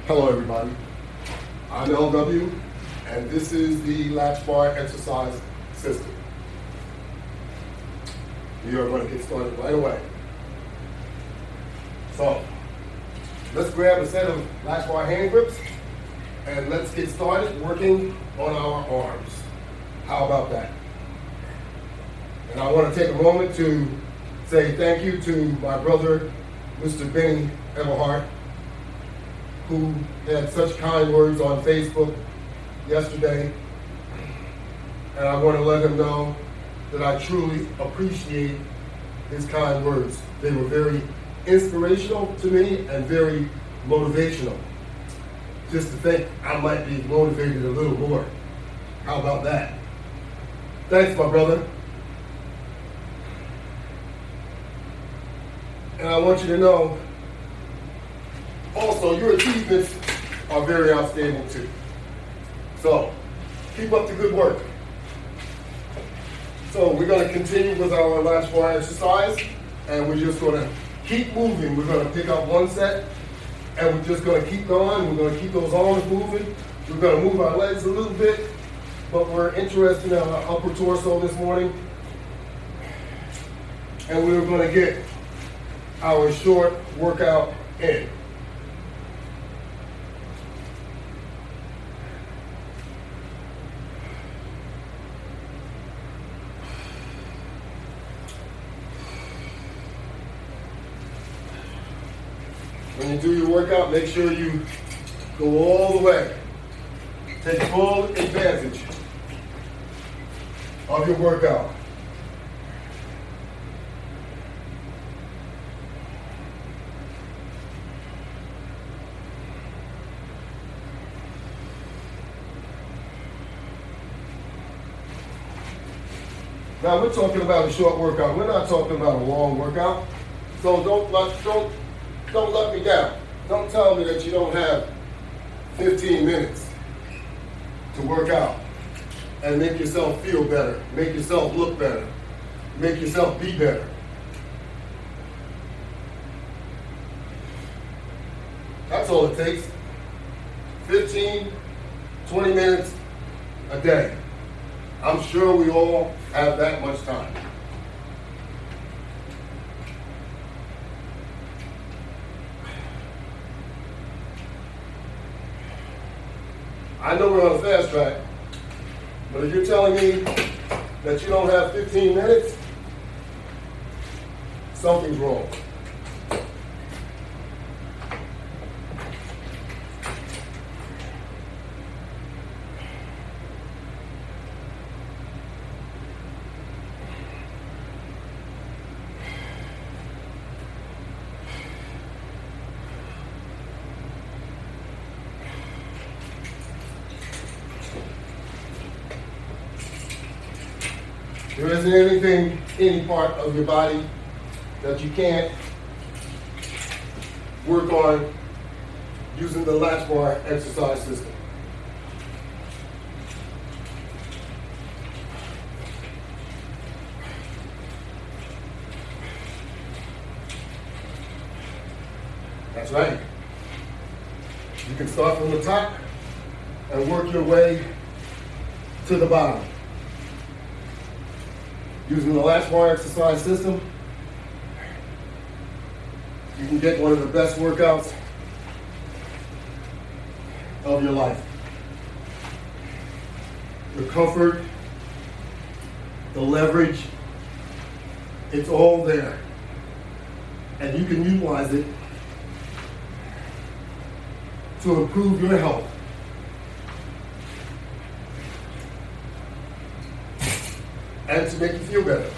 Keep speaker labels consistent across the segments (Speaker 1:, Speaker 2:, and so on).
Speaker 1: Hello everybody, I'm LW and this is the Latchbar Exercise System. We are going to get started right away. So, let's grab a set of Latchbar hand grips and let's get started working on our arms. How about that? And I want to take a moment to say thank you to my brother, Mr. Benny Everhart, who had such kind words on Facebook yesterday. And I want to let him know that I truly appreciate his kind words. They were very inspirational to me and very motivational. Just to think I might be motivated a little more. How about that? Thanks, my brother. And I want you to know also, your achievements are very outstanding too. So, keep up the good work. So, we're going to continue with our Latchbar exercise, and we're just going to keep moving. We're going to pick up one set, and we're just going to keep going. We're going to keep those arms moving. We're going to move our legs a little bit, but we're interested in our upper torso this morning. And we're going to get our short workout in. When you do your workout, make sure you go all the way. Take full advantage of your workout. Now we're talking about a short workout. We're not talking about a long workout. So don't let me down. Don't tell me that you don't have 15 minutes to work out and make yourself feel better, make yourself look better, make yourself be better. That's all it takes. 15, 20 minutes a day. I'm sure we all have that much time. I know we're on a fast track, but if you're telling me that you don't have 15 minutes, something's wrong. There isn't anything, any part of your body that you can't work on using the Latchbar exercise system. That's right. You can start from the top and work your way to the bottom. Using the Latchbar exercise system, you can get one of the best workouts of your life. The comfort, the leverage, it's all there. And you can utilize it to improve your health. And to make you feel better.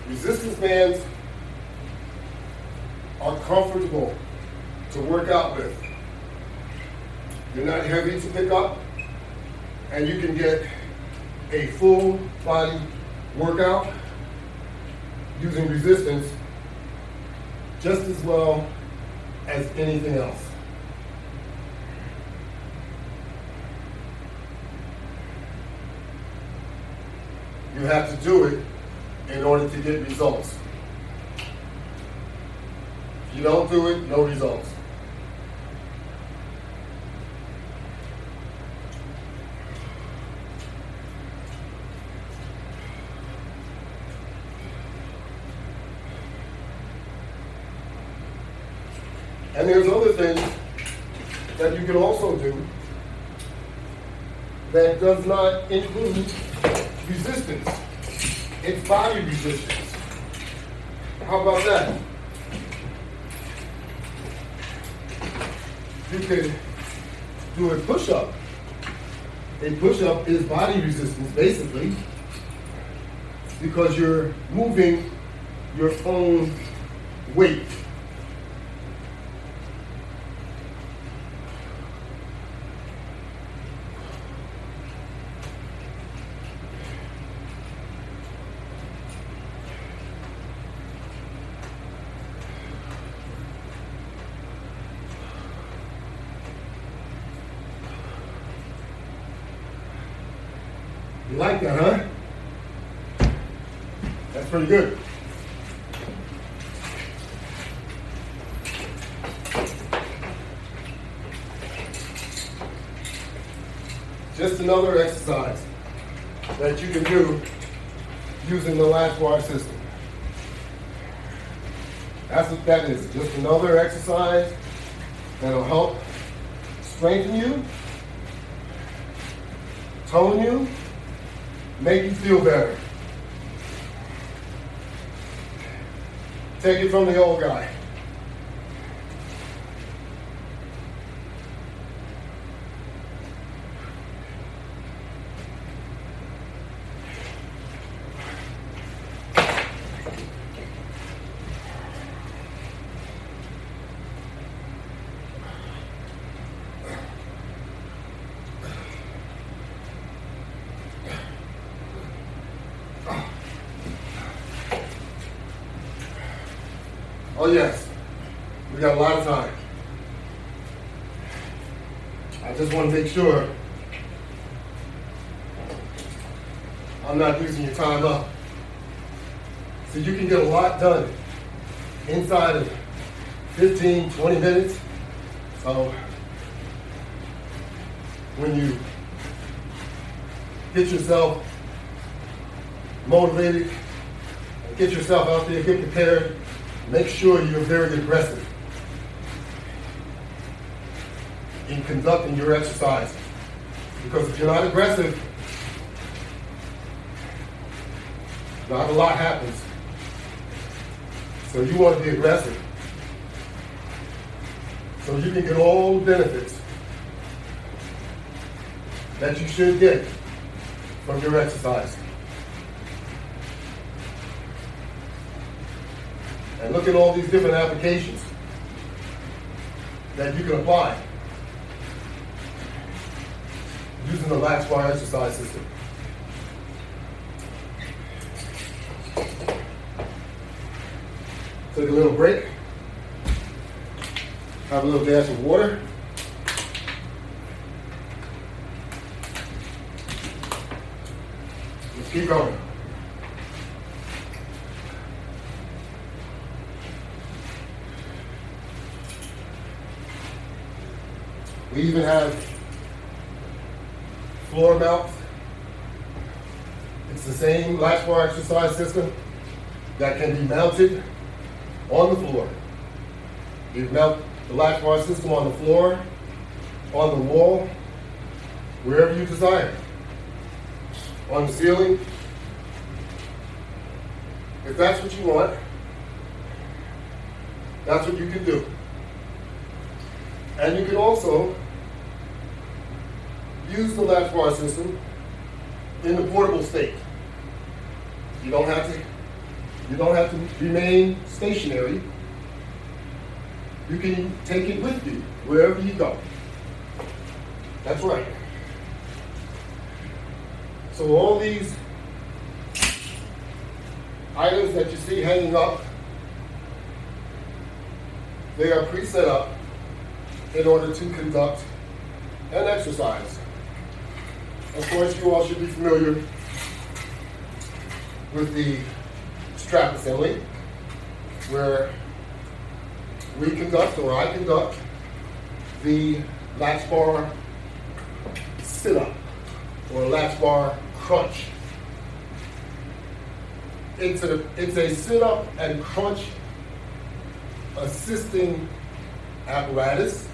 Speaker 1: Resistance bands are comfortable to work out with. They're not heavy to pick up, and you can get a full body workout using resistance just as well as anything else. You have to do it in order to get results. If you don't do it, no results. And there's other things that you can also do that does not include resistance. It's body resistance. How about that? You can do a push-up. A push-up is body resistance, basically, because you're moving your own weight. You like that, huh? That's pretty good. Just another exercise that you can do using the Latchbar system. That's what that is. Just another exercise that'll help strengthen you, tone you, make you feel better. Take it from the old guy. Oh yes, we got a lot of time. I just want to make sure I'm not using your time up. So you can get a lot done inside of 15, 20 minutes. So when you get yourself motivated and get yourself out there, get prepared, make sure you're very aggressive in conducting your exercise. Because if you're not aggressive, not a lot happens. So you want to be aggressive so you can get all the benefits that you should get from your exercise. And look at all these different applications that you can apply using the Latchbar Exercise System. Take a little break. Have a little dash of water. Let's keep going. We even have floor mounts. It's the same Latchbar exercise system that can be mounted on the floor. You mount the Latchbar system on the floor, on the wall, wherever you desire. On the ceiling. If that's what you want, that's what you can do. And you can also use the Latchbar system in the portable state. You don't have to You don't have to remain stationary. You can take it with you wherever you go. That's right. So all these items that you see hanging up, they are pre-set up in order to conduct an exercise. Of course, you all should be familiar with the strap assembly, where we conduct, or I conduct, the latch bar sit-up or latch bar crunch. It's a sit-up and crunch assisting apparatus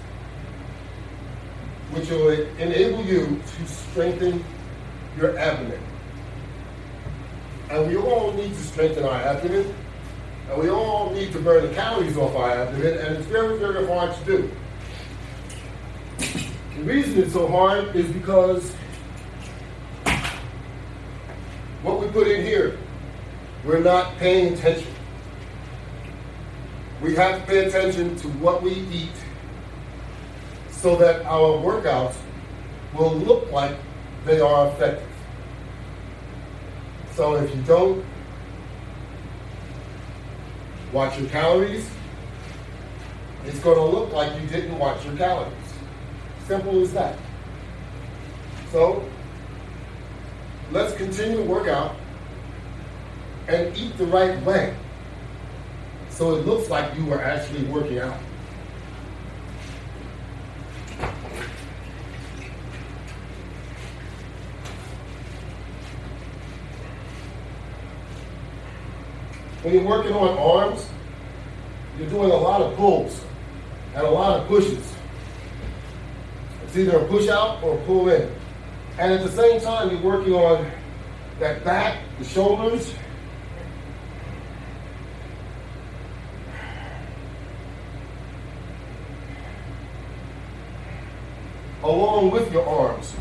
Speaker 1: which will enable you to strengthen your abdomen. And we all need to strengthen our abdomen, and we all need to burn the calories off our abdomen, and it's very, very hard to do. The reason it's so hard is because what we put in here, we're not paying attention. We have to pay attention to what we eat so that our workouts will look like they are effective. So if you don't watch your calories, it's going to look like you didn't watch your calories. Simple as that. So let's continue to work out and eat the right way so it looks like you were actually working out. When you're working on arms, you're doing a lot of pulls and a lot of pushes. It's either a push out or a pull in. And at the same time, you're working on that back, the shoulders, along with your arms.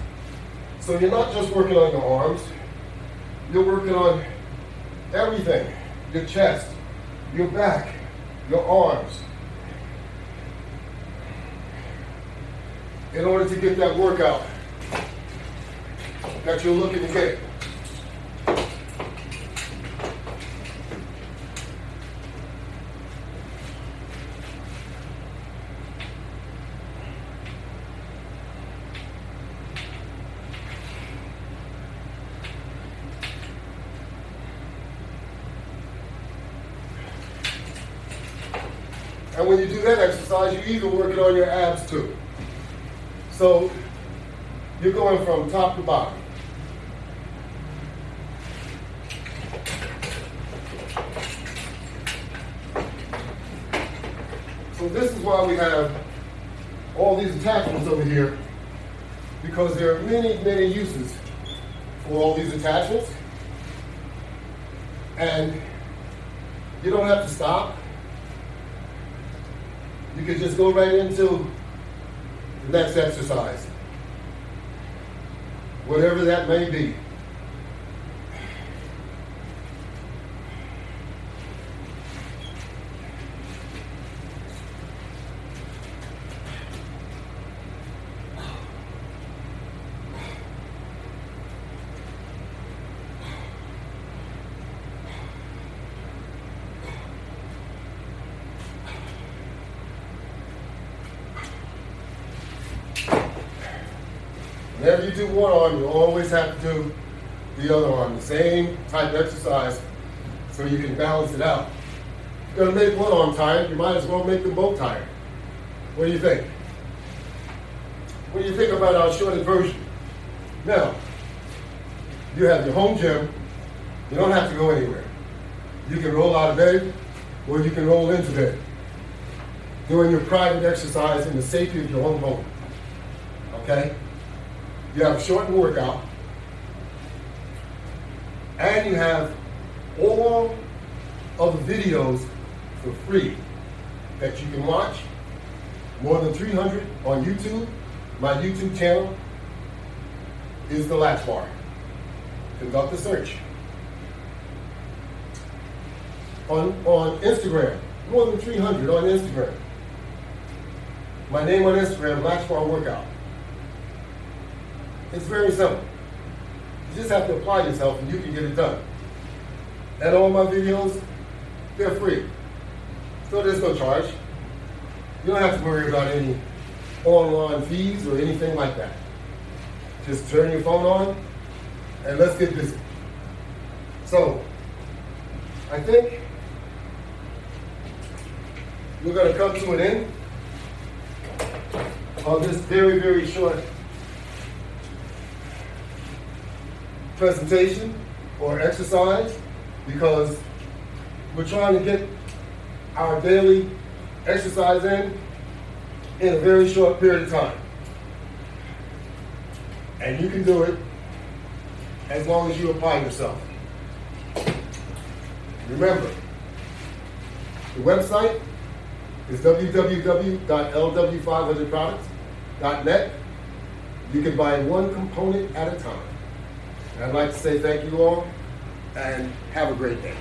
Speaker 1: So you're not just working on your arms, you're working on everything. Your chest, your back, your arms, in order to get that workout that you're looking to get. And when you do that exercise, you're even working on your abs too. So you're going from top to bottom. So this is why we have all these attachments over here, because there are many, many uses for all these attachments. And you don't have to stop. You can just go right into the next exercise, whatever that may be. Whenever you do one arm, you always have to do the other arm, the same type of exercise, so you can balance it out. If you're going to make one arm tired, you might as well make them both tired. What do you think? What do you think about our shortened version? Now, you have your home gym. You don't have to go anywhere. You can roll out of bed, or you can roll into bed, doing your private exercise in the safety of your own home. Okay? You have a shortened workout, and you have all of the videos for free that you can watch. More than 300 on YouTube. My YouTube channel is the Latchbar. Conduct a search. on Instagram. More than 300 on Instagram. My name on Instagram, Latchbar Workout. It's very simple. You just have to apply yourself and you can get it done. And all my videos, they're free. So there's no charge. You don't have to worry about any online fees or anything like that. Just turn your phone on and let's get busy. So, I think we're going to come to an end of this very, very short presentation or exercise because we're trying to get our daily exercise in a very short period of time. And you can do it as long as you apply yourself. Remember, the website is www.lw500products.net. You can buy one component at a time. And I'd like to say thank you all and have a great day.